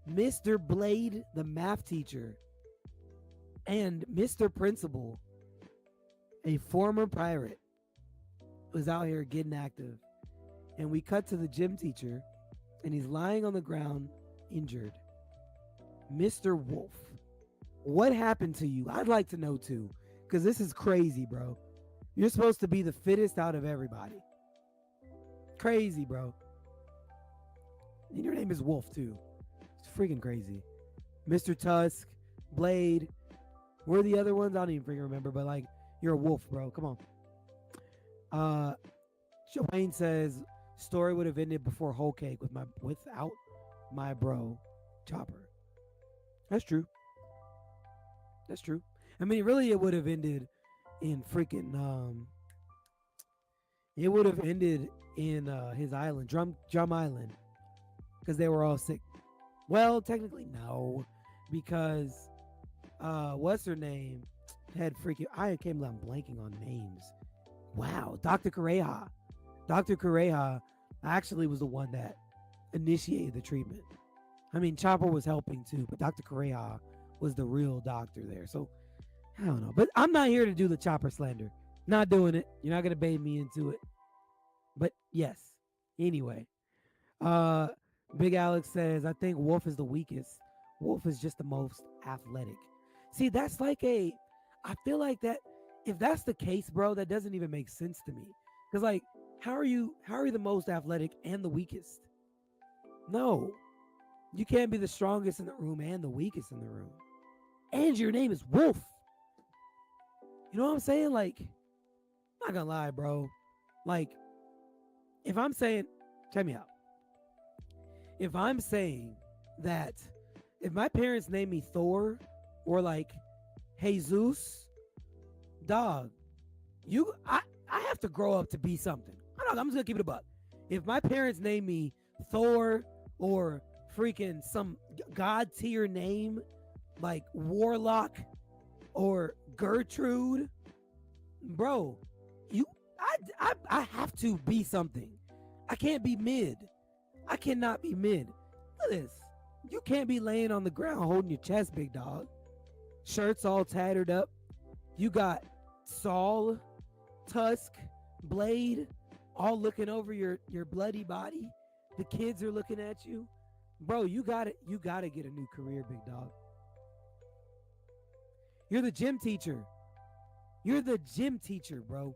Mr. Blade, the math teacher, and Mr. Principal, a former pirate, was out here getting active, and we cut to the gym teacher, and he's lying on the ground injured? Mr. Wolf, what happened to you? I'd like to know too, because this is crazy, bro. You're supposed to be the fittest out of everybody. Crazy, bro. And your name is Wolf too. It's freaking crazy. Mr. Tusk, Blade, where are the other ones? I don't even freaking remember, but like, you're a wolf, bro. Come on. Wayne says, story would have ended before Whole Cake without my bro, Chopper. That's true. That's true. I mean, really, it would have ended in freaking it would have ended in his island, Drum Island, because they were all sick. Well, technically no, because what's her name had freaking, I can't believe I'm blanking on names. Wow, Dr. Kureha. Dr. Kureha actually was the one that initiated the treatment. I mean, Chopper was helping too, but Dr. Kureha was the real doctor there. So I don't know, but I'm not here to do the Chopper slander. Not doing it. You're not gonna bait me into it. But yes. Anyway, Big Alex says, I think Wolf is the weakest. Wolf is just the most athletic. See, that's like I feel like that, if that's the case, bro, that doesn't even make sense to me. Because like, how are you the most athletic and the weakest? No. You can't be the strongest in the room and the weakest in the room. And your name is Wolf. You know what I'm saying? Like, I'm not gonna lie, bro. Like, if I'm saying, check me out. If I'm saying that if my parents name me Thor or like Jesus, dog, I have to grow up to be something. I'm just gonna keep it a buck. If my parents name me Thor or freaking some god tier name like Warlock or Gertrude, bro, I have to be something. I can't be mid. I cannot be mid. Look at this. You can't be laying on the ground holding your chest, big dog. Shirts all tattered up. You got Saul, Tusk, Blade, all looking over your bloody body. The kids are looking at you. Bro, you gotta get a new career, big dog. You're the gym teacher. You're the gym teacher, bro.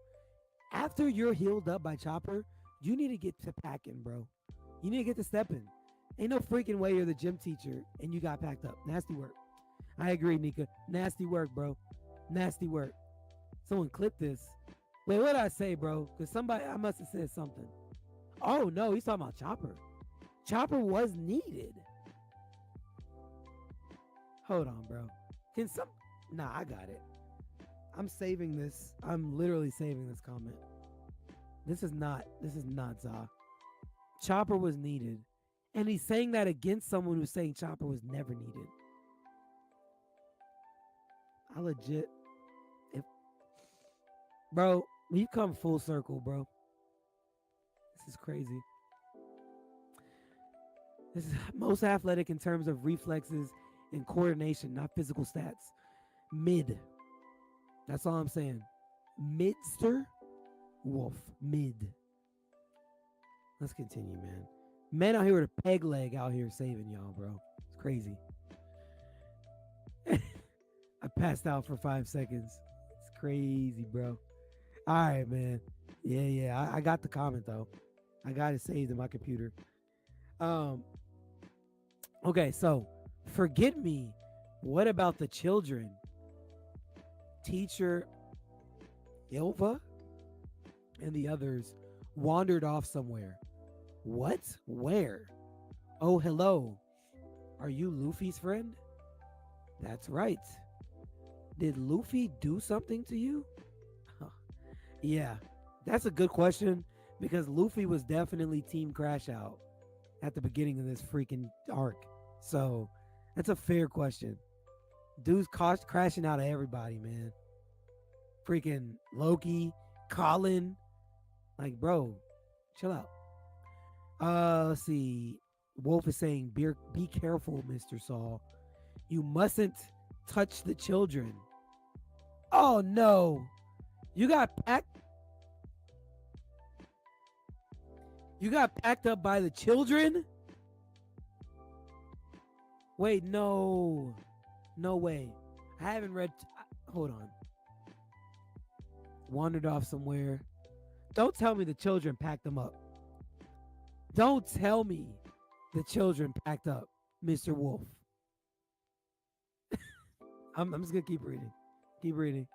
After you're healed up by Chopper, you need to get to packing, bro. You need to get to stepping. Ain't no freaking way you're the gym teacher and you got packed up. Nasty work. I agree, Nika. Nasty work, bro. Nasty work. Someone clip this. Wait, what did I say, bro? Because I must have said something. Oh, no, he's talking about Chopper. Chopper was needed. Hold on, bro. Nah, I got it. I'm saving this. I'm literally saving this comment. This is not. This is not Za. Chopper was needed, and he's saying that against someone who's saying Chopper was never needed. I legit, if bro, we've come full circle, bro. This is crazy. This is most athletic in terms of reflexes and coordination, not physical stats. Mid. That's all I'm saying. Midster Wolf. Mid. Let's continue, man. Men out here with a peg leg out here saving y'all, bro. It's crazy. I passed out for 5 seconds. It's crazy, bro. All right, man. Yeah. I got the comment though. I got it saved in my computer. Okay, so forget me. What about the children? Teacher Ilva and the others wandered off somewhere. What? Where? Oh, hello. Are you Luffy's friend? That's right. Did Luffy do something to you? Huh. Yeah, that's a good question because Luffy was definitely Team Crash Out at the beginning of this freaking arc. So that's a fair question. Dude's crashing out of everybody, man. Freaking Loki, Colin. Like, bro, chill out. Let's see. Wolf is saying, be careful, Mr. Saul. You mustn't touch the children. Oh, no. You got packed. You got packed up by the children? Wait, no. No way. I haven't read. Hold on. Wandered off somewhere. Don't tell me the children packed them up. Don't tell me the children packed up, Mr. Wolf. I'm just gonna keep reading. Keep reading.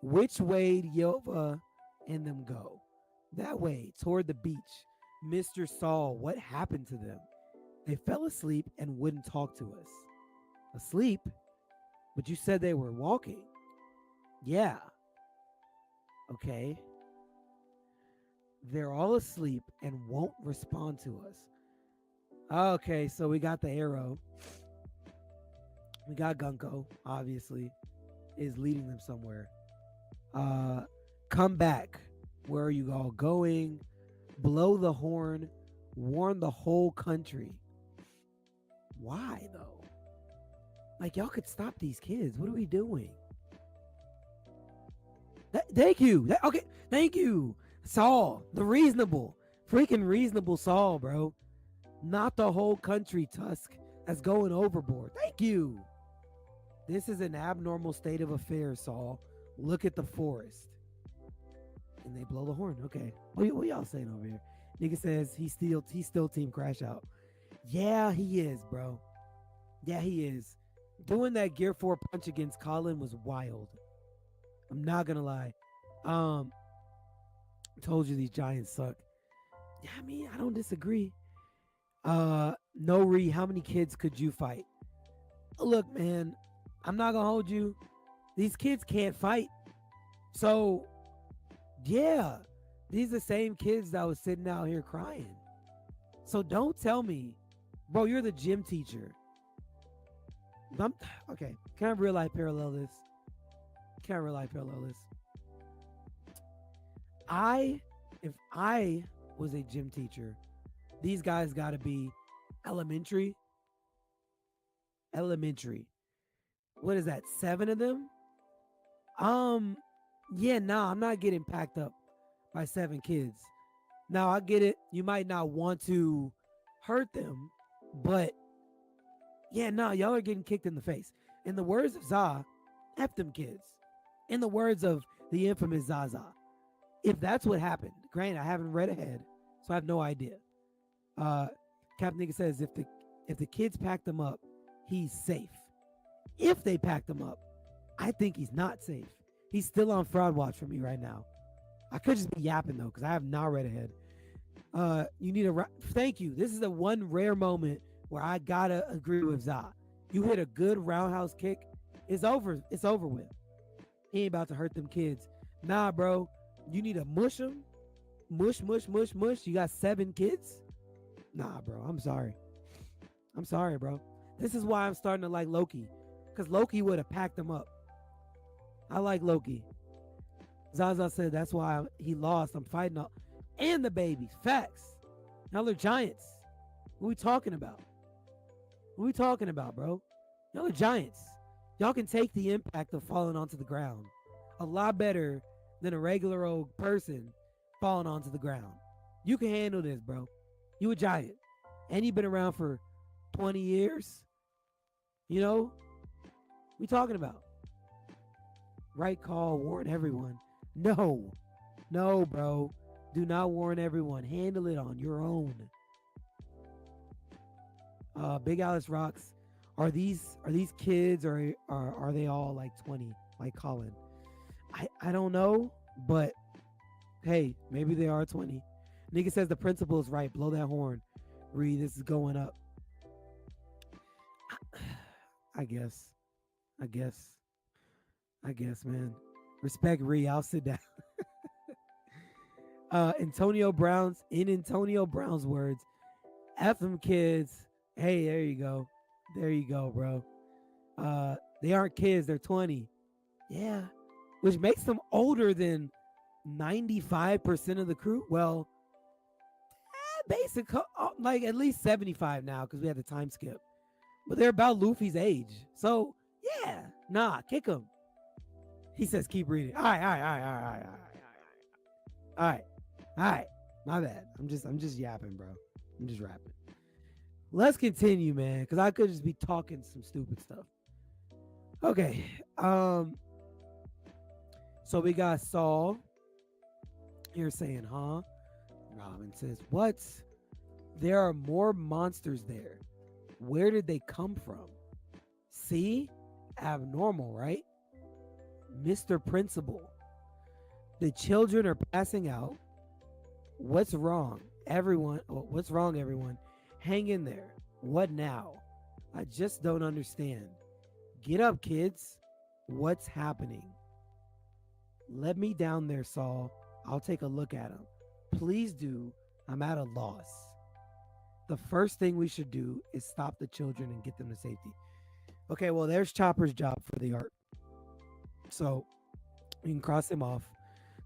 Which way did Yova and them go? That way, toward the beach. Mr. Saul, what happened to them? They fell asleep and wouldn't talk to us. Asleep? But you said they were walking. Yeah. Okay. They're all asleep and won't respond to us. Okay, so we got the arrow. We got Gunko, obviously, is leading them somewhere. Come back. Where are you all going? Blow the horn. Warn the whole country. Why, though? Like, y'all could stop these kids. What are we doing? Thank you. Okay, thank you. Saul, the reasonable. Freaking reasonable Saul, bro. Not the whole country, Tusk. That's going overboard. Thank you. This is an abnormal state of affairs, Saul. Look at the forest. And they blow the horn. Okay. What y'all saying over here? Nigga says he's still Team Crash Out. Yeah, he is, bro. Yeah, he is. Doing that Gear 4 punch against Colin was wild. I'm not gonna lie. Told you these giants suck. Yeah, I mean, I don't disagree. Nori, how many kids could you fight? Look, man, I'm not gonna hold you. These kids can't fight. So, yeah, these are the same kids that was sitting out here crying. So don't tell me, bro, you're the gym teacher. Okay, can I real life parallel this? If I was a gym teacher, these guys got to be elementary. What is that? 7 of them? Yeah, I'm not getting packed up by 7 kids. Now, I get it. You might not want to hurt them, but yeah, y'all are getting kicked in the face. In the words of Za, F them kids. In the words of the infamous Zaza. If that's what happened, granted, I haven't read ahead, so I have no idea. Captain Nigga says if the kids packed them up, he's safe. If they packed him up, I think he's not safe. He's still on fraud watch for me right now. I could just be yapping though, because I have not read ahead. You need thank you. This is the one rare moment where I gotta agree with Za. You hit a good roundhouse kick, it's over. It's over with. He ain't about to hurt them kids. Nah, bro. You need to mush them. Mush, mush, mush, mush. You got 7 kids? Nah, bro. I'm sorry. I'm sorry, bro. This is why I'm starting to like Loki. Because Loki would have packed them up. I like Loki. Zaza said that's why he lost. I'm fighting up. And the babies. Facts. Now they're giants. What are we talking about? What are we talking about, bro? Y'all are giants. Y'all can take the impact of falling onto the ground a lot better than a regular old person falling onto the ground. You can handle this, bro. You a giant. And you've been around for 20 years. You know? We talking about. Right call, warn everyone. No. No, bro. Do not warn everyone. Handle it on your own. Big Alice rocks. Are these kids or are they all like 20 like Colin? I don't know, but hey, maybe they are 20. Nigga says the principal is right. Blow that horn. Reed, this is going up. I guess, man. Respect Ree. I'll sit down. Antonio Brown's words, F them kids. Hey, there you go. There you go, bro. They aren't kids, they're 20. Yeah. Which makes them older than 95% of the crew. Well, basic, like at least 75 now because we had the time skip. But they're about Luffy's age. So, yeah. Nah, kick them. He says keep reading. All right. My bad. I'm just yapping, bro. I'm just rapping. Let's continue, man, because I could just be talking some stupid stuff. Okay. So we got Saul here saying, huh? Robin says, what? There are more monsters there. Where did they come from? See? Abnormal, right? Mr. Principal. The children are passing out. What's wrong? What's wrong, everyone? Hang in there. What now? I just don't understand. Get up, kids. What's happening? Let me down there, Saul. I'll take a look at him. Please do. I'm at a loss. The first thing we should do is stop the children and get them to safety. Okay, well, there's Chopper's job for the art. So we can cross him off.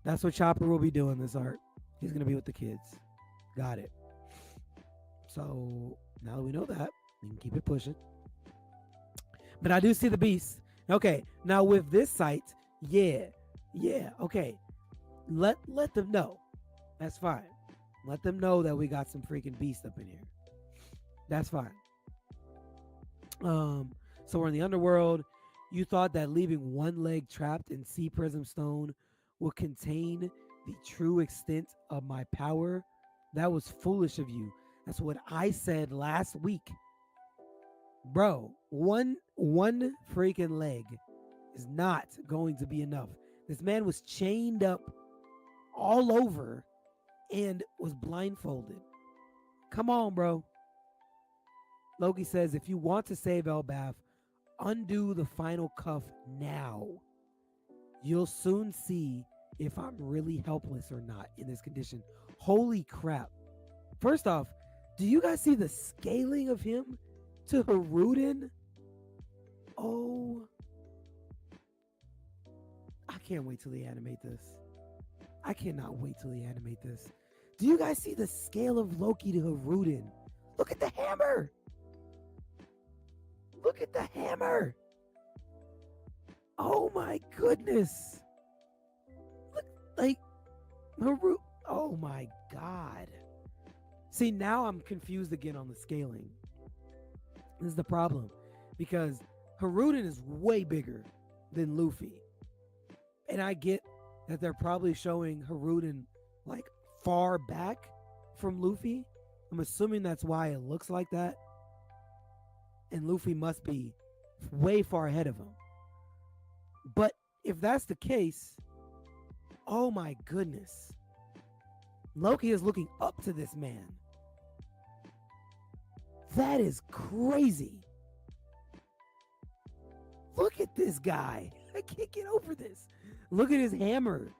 That's what Chopper will be doing this art. He's going to be with the kids. Got it. So now that we know that, we can keep it pushing. But I do see the beast. Okay, now with this site, yeah, okay. Let them know. That's fine. Let them know that we got some freaking beast up in here. That's fine. So we're in the underworld. You thought that leaving one leg trapped in Sea Prism Stone would contain the true extent of my power? That was foolish of you. That's what I said last week. Bro, one freaking leg is not going to be enough. This man was chained up all over and was blindfolded. Come on, bro. Loki says, if you want to save Elbaf, undo the final cuff now. You'll soon see if I'm really helpless or not in this condition. Holy crap. First off, do you guys see the scaling of him to Haruden? Oh. I can't wait till they animate this. I cannot wait till they animate this. Do you guys see the scale of Loki to Haruden? Look at the hammer. Look at the hammer. Oh my goodness. Look, like, Haruden. Oh my God. See, now I'm confused again on the scaling. This is the problem. Because Haruden is way bigger than Luffy. And I get that they're probably showing Haruden like far back from Luffy. I'm assuming that's why it looks like that. And Luffy must be way far ahead of him. But if that's the case, oh my goodness. Loki is looking up to this man. That is crazy. Look at this guy. I can't get over this. Look at his hammer.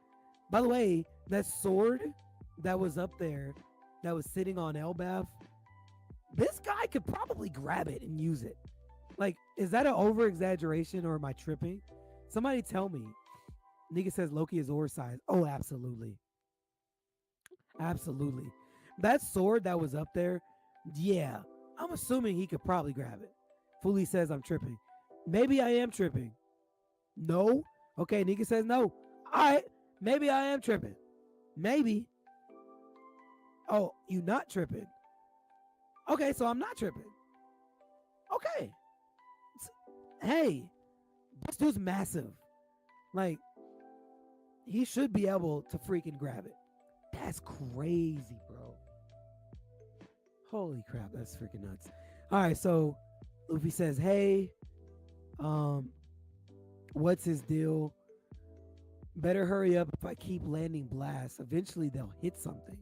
By the way, that sword that was up there, that was sitting on Elbaf, this guy could probably grab it and use it. Like, is that an over exaggeration or am I tripping? Somebody tell me. Nigga says Loki is oversized. Oh, absolutely. Absolutely. That sword that was up there, yeah, I'm assuming he could probably grab it. Fully says I'm tripping. Maybe I am tripping. No. Okay, Nika says no. All right, maybe I am tripping. Maybe. Oh, you not tripping. Okay, so I'm not tripping. Okay. Hey, this dude's massive. Like, he should be able to freaking grab it. That's crazy, bro. Holy crap, that's freaking nuts. All right, so Luffy says, hey, what's his deal? Better hurry up if I keep landing blasts. Eventually they'll hit something.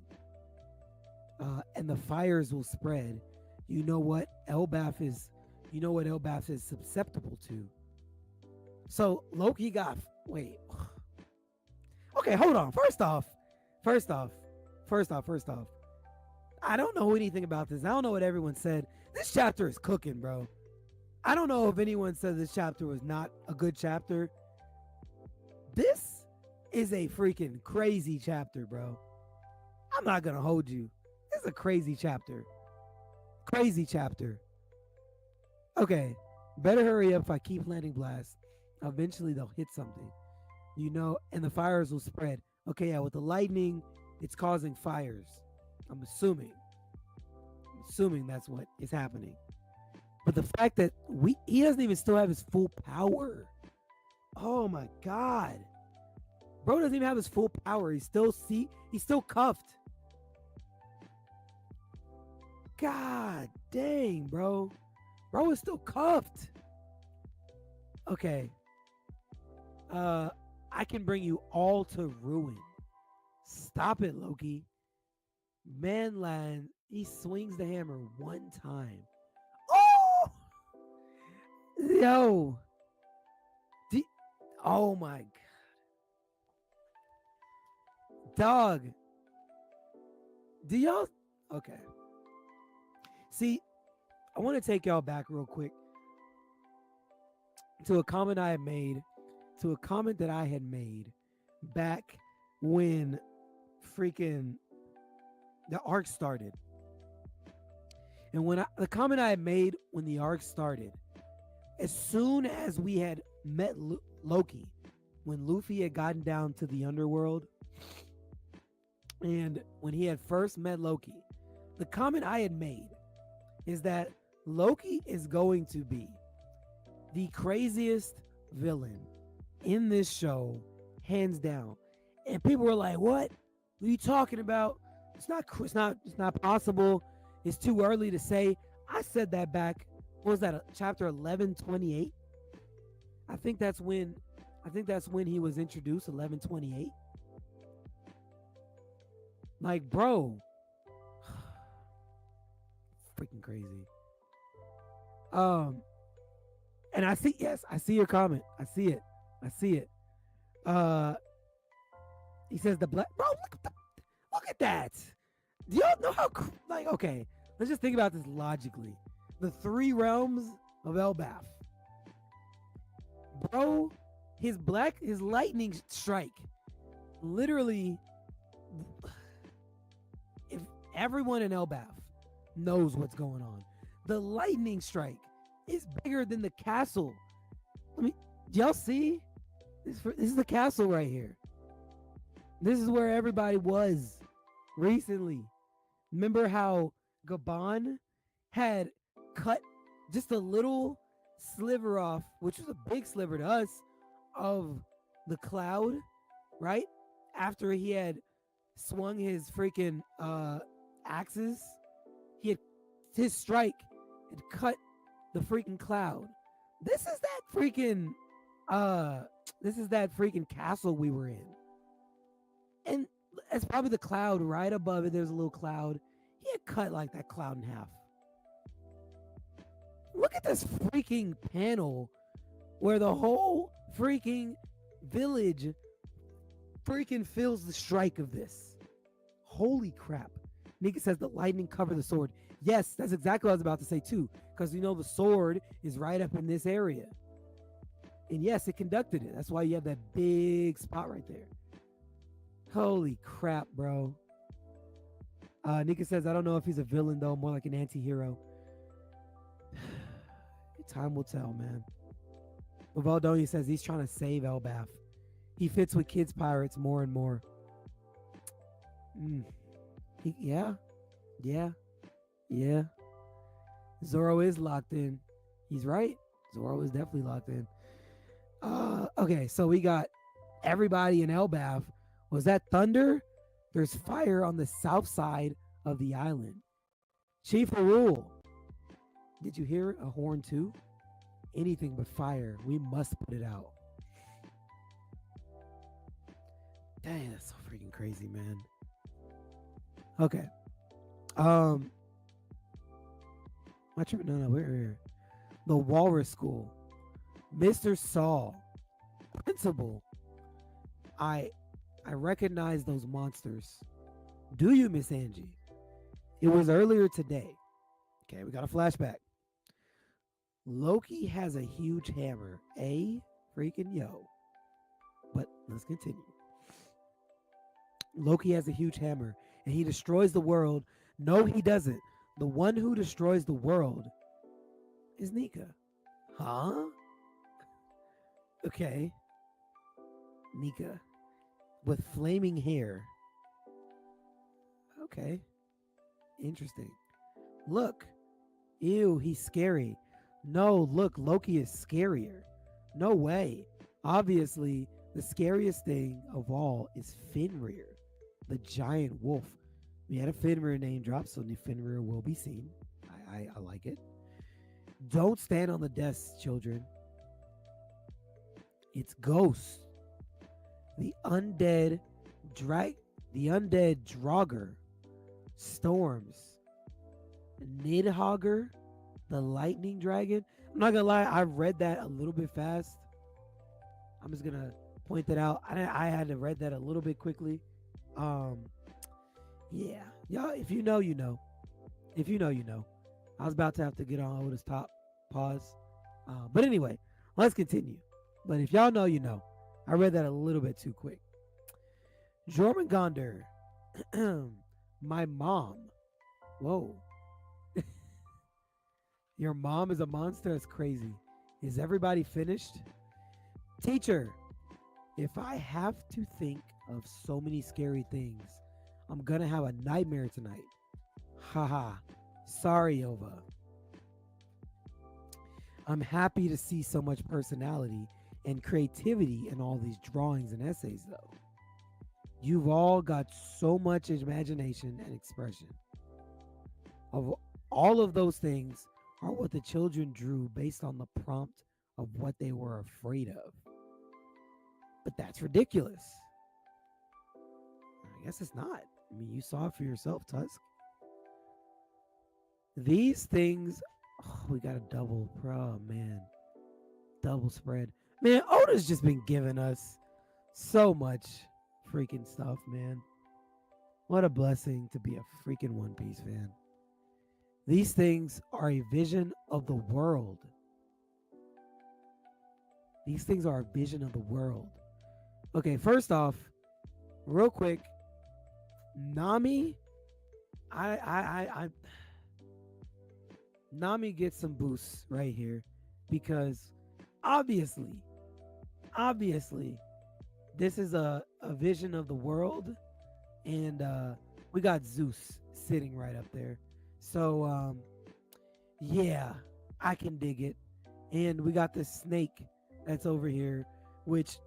And the fires will spread. You know what Elbaf is susceptible to. So Loki got wait. Okay, hold on. First off. I don't know anything about this. I don't know what everyone said. This chapter is cooking, bro. I don't know if anyone said this chapter was not a good chapter. This is a freaking crazy chapter, bro. I'm not gonna hold you. This is a crazy chapter. Crazy chapter. Okay. Better hurry up if I keep landing blasts. Eventually they'll hit something. You know, and the fires will spread. Okay, yeah, with the lightning, it's causing fires. I'm assuming that's what is happening. But the fact that he doesn't even still have his full power. Oh my god. Bro doesn't even have his full power. He's still cuffed. God dang, bro. Bro is still cuffed. Okay. I can bring you all to ruin. Stop it, Loki. Manland, he swings the hammer one time. Oh! Yo. Oh my god. Dog. Do y'all... Okay. See, I want to take y'all back real quick to a comment I had made, that I had made back when freaking the arc started. And when the comment I had made when the arc started, as soon as we had met Loki, when Luffy had gotten down to the underworld, and when he had first met Loki, the comment I had made is that Loki is going to be the craziest villain in this show, hands down. And people were like, "What are you talking about? It's not possible. It's too early to say." I said that back. What was that? Chapter 1128. I think that's when he was introduced. 1128. Like, bro, freaking crazy. And I see your comment. I see it. He says the black, bro, look at that. Do y'all know how, like, okay, let's just think about this logically. The 3 realms of Elbaf. Bro, his lightning strike, literally, if everyone in Elbaf knows what's going on, the lightning strike is bigger than the castle. Do y'all see? This is the castle right here. This is where everybody was recently. Remember how Gabon had cut just a little sliver off, which was a big sliver to us, of the cloud, right? After he had swung his freaking axes, his strike had cut the freaking cloud. This is that freaking castle we were in. And it's probably the cloud right above it. There's a little cloud. He had cut like that cloud in half. Look at this freaking panel where the whole freaking village freaking feels the strike of this. Holy crap. Nika says the lightning covered the sword. Yes, that's exactly what I was about to say too, because you know the sword is right up in this area. And yes, it conducted it. That's why you have that big spot right there. Holy crap, bro. Nika says, I don't know if he's a villain, though, more like an anti-hero. Time will tell, man. But Valdoni says he's trying to save Elbaf. He fits with kids pirates more and more. Yeah. Zoro is locked in. He's right. Zoro is definitely locked in. Okay, so we got everybody in Elbaf. Was that thunder? There's fire on the south side of the island. Chief Rule. Did you hear it? A horn too? Anything but fire. We must put it out. Dang, that's so freaking crazy, man. Okay. My trip. No, we're here. The Walrus School. Mr. Saul. Principal. I recognize those monsters. Do you, Miss Angie? It was earlier today. Okay, we got a flashback. Loki has a huge hammer. Freaking yo. But let's continue. Loki has a huge hammer and he destroys the world. No, he doesn't. The one who destroys the world is Nika. Huh? Okay. Nika. With flaming hair. Okay. Interesting. Look. Ew, he's scary. No, look, Loki is scarier. No way. Obviously, the scariest thing of all is Fenrir, the giant wolf. We had a Fenrir name drop, so the Fenrir will be seen. I like it. Don't stand on the desks, children. It's ghosts. The undead Draugr, Storms, Nidhogger, the lightning dragon. I'm not gonna lie, I read that a little bit fast. I'm just gonna point that out. I had to read that a little bit quickly. Yeah, y'all. If you know, you know. If you know, you know. I was about to have to get on Otis top pause, but anyway, let's continue. But if y'all know, you know. I read that a little bit too quick. Jormungandr, my mom. Whoa. Your mom is a monster? That's crazy. Is everybody finished? Teacher, if I have to think of so many scary things, I'm gonna have a nightmare tonight. Haha. Sorry, Ova. I'm happy to see so much personality and creativity in all these drawings and essays, though. You've all got so much imagination and expression. Of all of those things are what the children drew based on the prompt of what they were afraid of. But that's ridiculous. I guess it's not. I mean, you saw it for yourself, Tusk. These things, we got a double, bro, man. Double spread. Man, Oda's just been giving us so much freaking stuff, man. What a blessing to be a freaking One Piece fan. These things are a vision of the world. These things are a vision of the world. Okay, first off, real quick, Nami, Nami gets some boosts right here because obviously, this is a vision of the world, and we got Zeus sitting right up there. So, yeah, I can dig it. And we got this snake that's over here, which,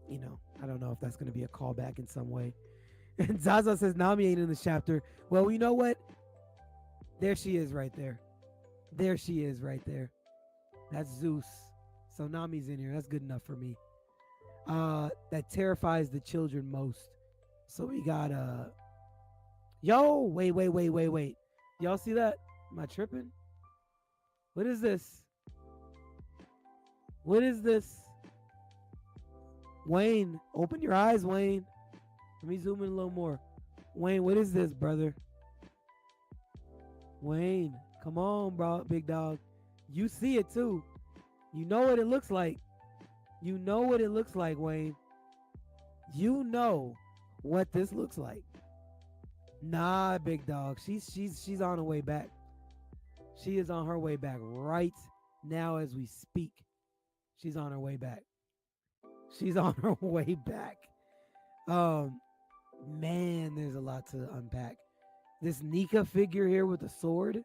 you know, I don't know if that's going to be a callback in some way. And Zaza says Nami ain't in this chapter. Well, you know what? There she is right there. There she is right there. That's Zeus. So Nami's in here. That's good enough for me. That terrifies the children most. So we got yo, wait. Y'all see that? Am I tripping? What is this? What is this? Wayne, open your eyes, Wayne. Let me zoom in a little more. Wayne, what is this, brother? Wayne, come on, bro, big dog. You see it too. You know what it looks like. You know what it looks like, Wayne. You know what this looks like. Nah, big dog. She's on her way back. She is on her way back right now as we speak. She's on her way back. She's on her way back. Man, there's a lot to unpack. This Nika figure here with the sword.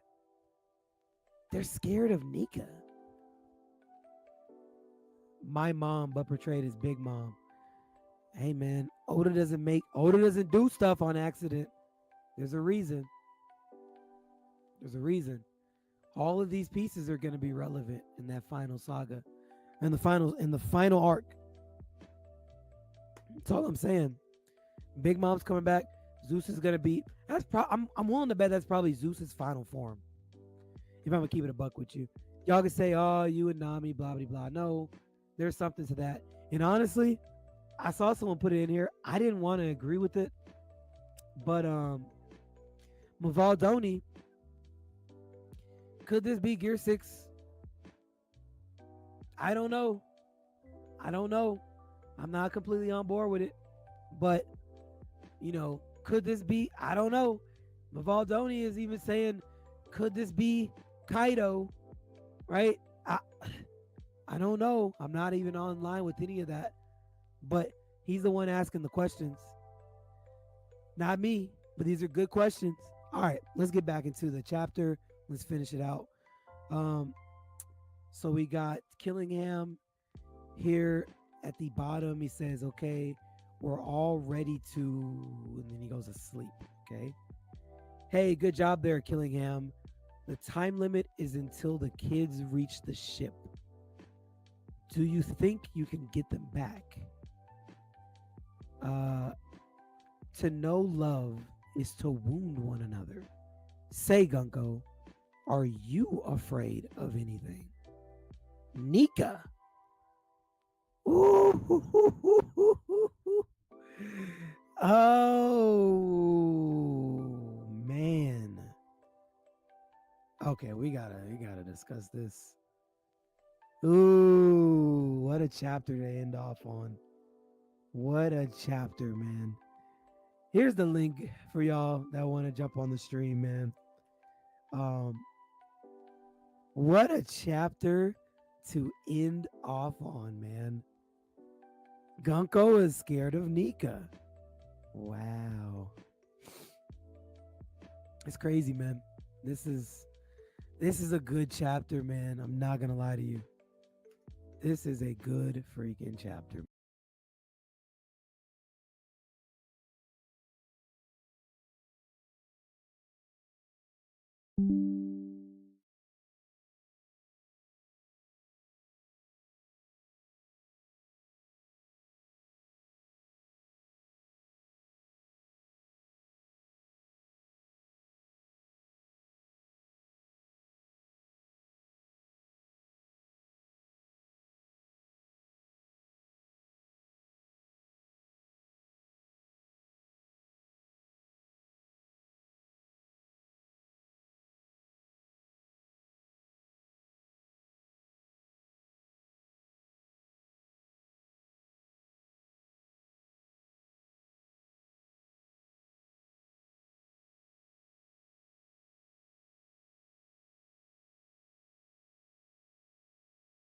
They're scared of Nika. My mom, but portrayed as Big Mom. Hey man, Oda doesn't do stuff on accident. There's a reason. There's a reason. All of these pieces are going to be relevant in that final saga, in the final arc. That's all I'm saying. Big Mom's coming back. Zeus is going to be. I'm willing to bet that's probably Zeus's final form. If I'm gonna keep it a buck with you, y'all can say, "Oh, you and Nami, blah blah blah." No, there's something to that. And honestly, I saw someone put it in here. I didn't want to agree with it, but Mavaldoni, could this be Gear 6? I don't know. I'm not completely on board with it, but could this be? I don't know. Mavaldoni is even saying, could this be Kaido? Right? I don't know. I'm not even online with any of that, but he's the one asking the questions, not me. But these are good questions. All right, let's get back into the chapter. Let's finish it out. So we got Killingham here at the bottom. He says, okay, we're all ready to, and then he goes to sleep. Okay. Hey, good job there, Killingham. The time limit is until the kids reach the ship. Do you think you can get them back? To know love is to wound one another. Say, Gunko, are you afraid of anything? Nika. Ooh. Oh man. Okay, we gotta discuss this. Ooh, what a chapter to end off on. What a chapter, man. Here's the link for y'all that want to jump on the stream, man. What a chapter to end off on, man. Gunko is scared of Nika. Wow. It's crazy, man. This is a good chapter, man. I'm not gonna lie to you. This is a good freaking chapter,